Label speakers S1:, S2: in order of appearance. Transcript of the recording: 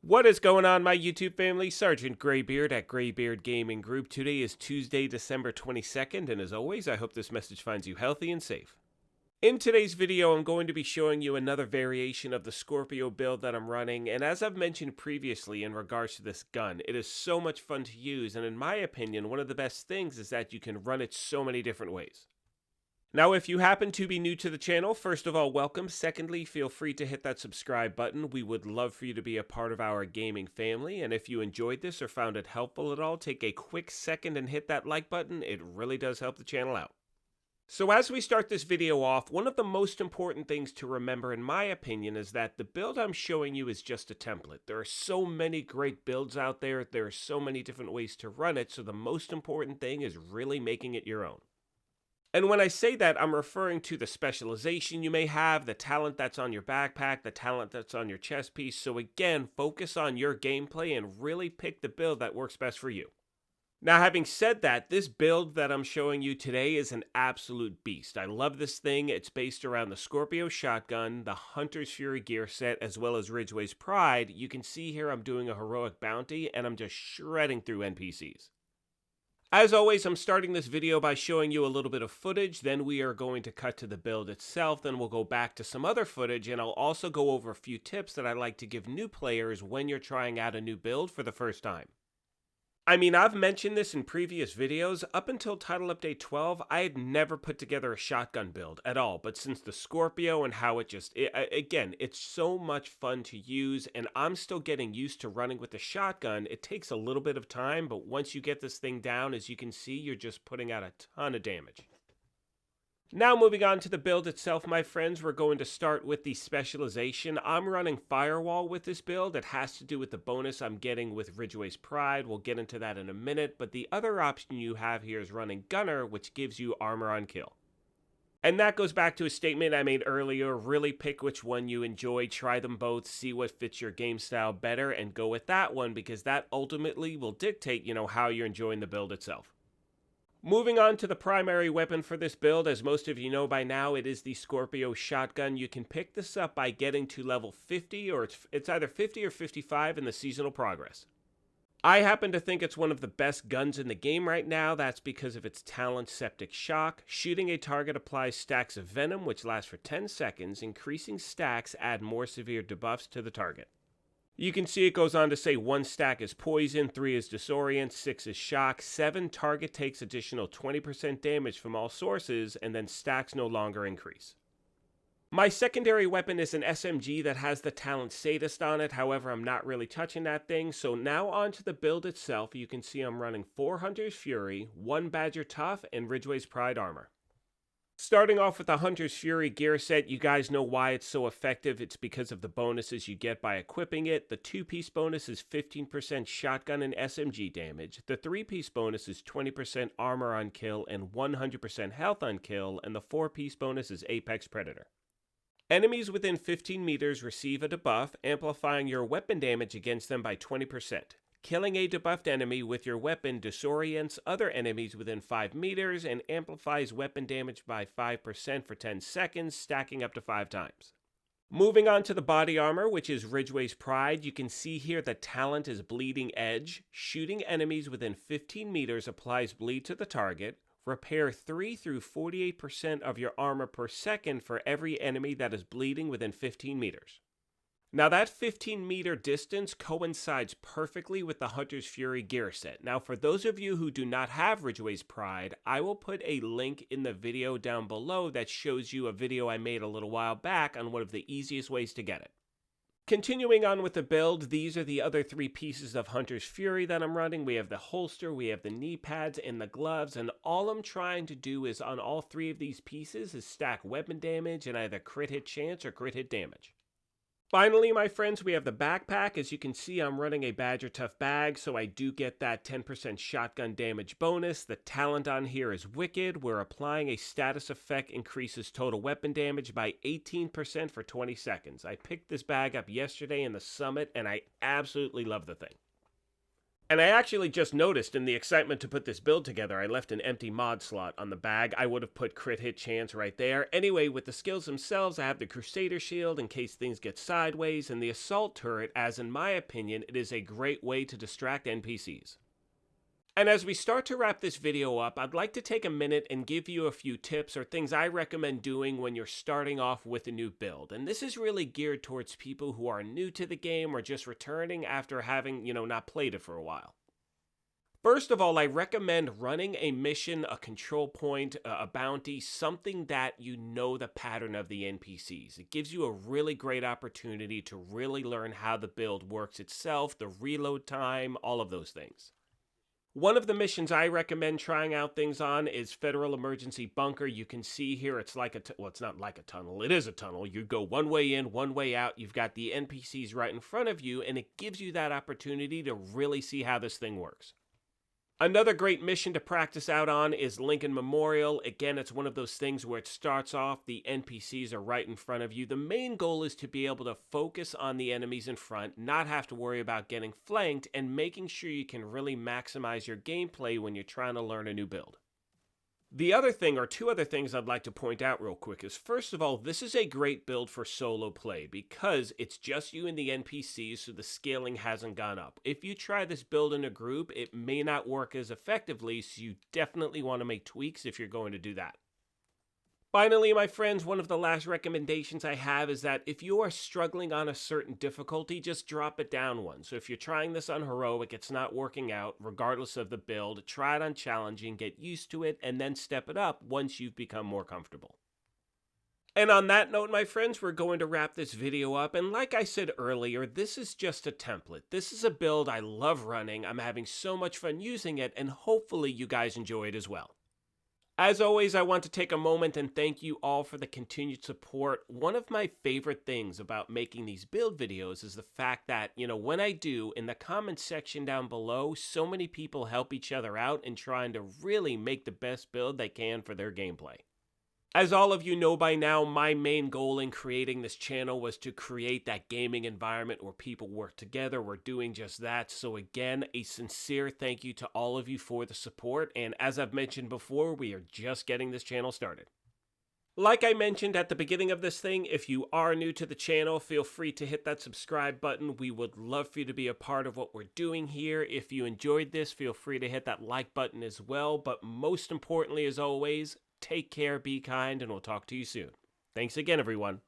S1: What is going on, my YouTube family? Sergeant Graybeard at Graybeard Gaming Group. Today is Tuesday, December 22nd, and as always, I hope this message finds you healthy and safe. In today's video, I'm going to be showing you another variation of the Scorpio build that I'm running, and as I've mentioned previously in regards to this gun, it is so much fun to use, and in my opinion, one of the best things is that you can run it so many different ways. Now, if you happen to be new to the channel, first of all, welcome. Secondly, feel free to hit that subscribe button. We would love for you to be a part of our gaming family. And if you enjoyed this or found it helpful at all, take a quick second and hit that like button. It really does help the channel out. So as we start this video off, one of the most important things to remember, in my opinion, is that the build I'm showing you is just a template. There are so many great builds out there. There are so many different ways to run it. So the most important thing is really making it your own. And when I say that, I'm referring to the specialization you may have, the talent that's on your backpack, the talent that's on your chest piece. So again, focus on your gameplay and really pick the build that works best for you. Now, having said that, this build that I'm showing you today is an absolute beast. I love this thing. It's based around the Scorpio shotgun, the Hunter's Fury gear set, as well as Ridgeway's Pride. You can see here I'm doing a heroic bounty, and I'm just shredding through NPCs. As always, I'm starting this video by showing you a little bit of footage, then we are going to cut to the build itself, then we'll go back to some other footage, and I'll also go over a few tips that I like to give new players when you're trying out a new build for the first time. I mean, I've mentioned this in previous videos. Up until Title Update 12, I had never put together a shotgun build at all. But since the Scorpio and how again, it's so much fun to use, and I'm still getting used to running with the shotgun. It takes a little bit of time, but once you get this thing down, as you can see, you're just putting out a ton of damage. Now moving on to the build itself, my friends, we're going to start with the specialization. I'm running Firewall with this build. It has to do with the bonus I'm getting with Ridgeway's Pride. We'll get into that in a minute, but the other option you have here is running Gunner, which gives you armor on kill. And that goes back to a statement I made earlier. Really pick which one you enjoy, try them both, see what fits your game style better, and go with that one, because that ultimately will dictate, how you're enjoying the build itself. Moving on to the primary weapon for this build, as most of you know by now, it is the Scorpio shotgun. You can pick this up by getting to level 50, or it's either 50 or 55 in the seasonal progress. I happen to think it's one of the best guns in the game right now. That's because of its talent, Septic Shock. Shooting a target applies stacks of venom, which lasts for 10 seconds. Increasing stacks add more severe debuffs to the target. You can see it goes on to say 1 stack is poison, 3 is disorient, 6 is shock, 7 target takes additional 20% damage from all sources, and then stacks no longer increase. My secondary weapon is an SMG that has the talent Sadist on it. However, I'm not really touching that thing. So now onto the build itself. You can see I'm running 4 Hunter's Fury, 1 Badger Tough, and Ridgeway's Pride armor. Starting off with the Hunter's Fury gear set, you guys know why it's so effective. It's because of the bonuses you get by equipping it. The 2-piece bonus is 15% shotgun and SMG damage. The 3-piece bonus is 20% armor on kill and 100% health on kill. And the 4-piece bonus is Apex Predator. Enemies within 15 meters receive a debuff, amplifying your weapon damage against them by 20%. Killing a debuffed enemy with your weapon disorients other enemies within 5 meters and amplifies weapon damage by 5% for 10 seconds, stacking up to 5 times. Moving on to the body armor, which is Ridgeway's Pride, you can see here the talent is Bleeding Edge. Shooting enemies within 15 meters applies bleed to the target. Repair 3 through 48% of your armor per second for every enemy that is bleeding within 15 meters. Now that 15-meter distance coincides perfectly with the Hunter's Fury gear set. Now for those of you who do not have Ridgeway's Pride, I will put a link in the video down below that shows you a video I made a little while back on one of the easiest ways to get it. Continuing on with the build, these are the other 3 pieces of Hunter's Fury that I'm running. We have the holster, we have the knee pads, and the gloves, and all I'm trying to do is on all 3 of these pieces is stack weapon damage and either crit hit chance or crit hit damage. Finally, my friends, we have the backpack. As you can see, I'm running a Badger Tough bag, so I do get that 10% shotgun damage bonus. The talent on here is Wicked, where applying a status effect increases total weapon damage by 18% for 20 seconds. I picked this bag up yesterday in the summit, and I absolutely love the thing. And I actually just noticed in the excitement to put this build together, I left an empty mod slot on the bag. I would have put crit hit chance right there. Anyway, with the skills themselves, I have the Crusader Shield in case things get sideways, and the Assault Turret, as in my opinion, it is a great way to distract NPCs. And as we start to wrap this video up, I'd like to take a minute and give you a few tips or things I recommend doing when you're starting off with a new build. And this is really geared towards people who are new to the game or just returning after having, not played it for a while. First of all, I recommend running a mission, a control point, a bounty, something that you know the pattern of the NPCs. It gives you a really great opportunity to really learn how the build works itself, the reload time, all of those things. One of the missions I recommend trying out things on is Federal Emergency Bunker. You can see here it's like well, it's not like a tunnel. It is a tunnel. You go one way in, one way out. You've got the NPCs right in front of you, and it gives you that opportunity to really see how this thing works. Another great mission to practice out on is Lincoln Memorial. Again, it's one of those things where it starts off, the NPCs are right in front of you. The main goal is to be able to focus on the enemies in front, not have to worry about getting flanked, and making sure you can really maximize your gameplay when you're trying to learn a new build. The other thing, or two other things I'd like to point out real quick, is first of all, this is a great build for solo play because it's just you and the NPCs, so the scaling hasn't gone up. If you try this build in a group, it may not work as effectively, so you definitely want to make tweaks if you're going to do that. Finally, my friends, one of the last recommendations I have is that if you are struggling on a certain difficulty, just drop it down one. So if you're trying this on heroic, it's not working out, regardless of the build, try it on challenging, get used to it, and then step it up once you've become more comfortable. And on that note, my friends, we're going to wrap this video up. And like I said earlier, this is just a template. This is a build I love running. I'm having so much fun using it, and hopefully you guys enjoy it as well. As always, I want to take a moment and thank you all for the continued support. One of my favorite things about making these build videos is the fact that, when I do, in the comments section down below, so many people help each other out in trying to really make the best build they can for their gameplay. As all of you know by now, my main goal in creating this channel was to create that gaming environment where people work together. We're doing just that. So again, a sincere thank you to all of you for the support. And as I've mentioned before, we are just getting this channel started. Like I mentioned at the beginning of this thing, if you are new to the channel, feel free to hit that subscribe button. We would love for you to be a part of what we're doing here. If you enjoyed this, feel free to hit that like button as well. But most importantly, as always, take care, be kind, and we'll talk to you soon. Thanks again, everyone.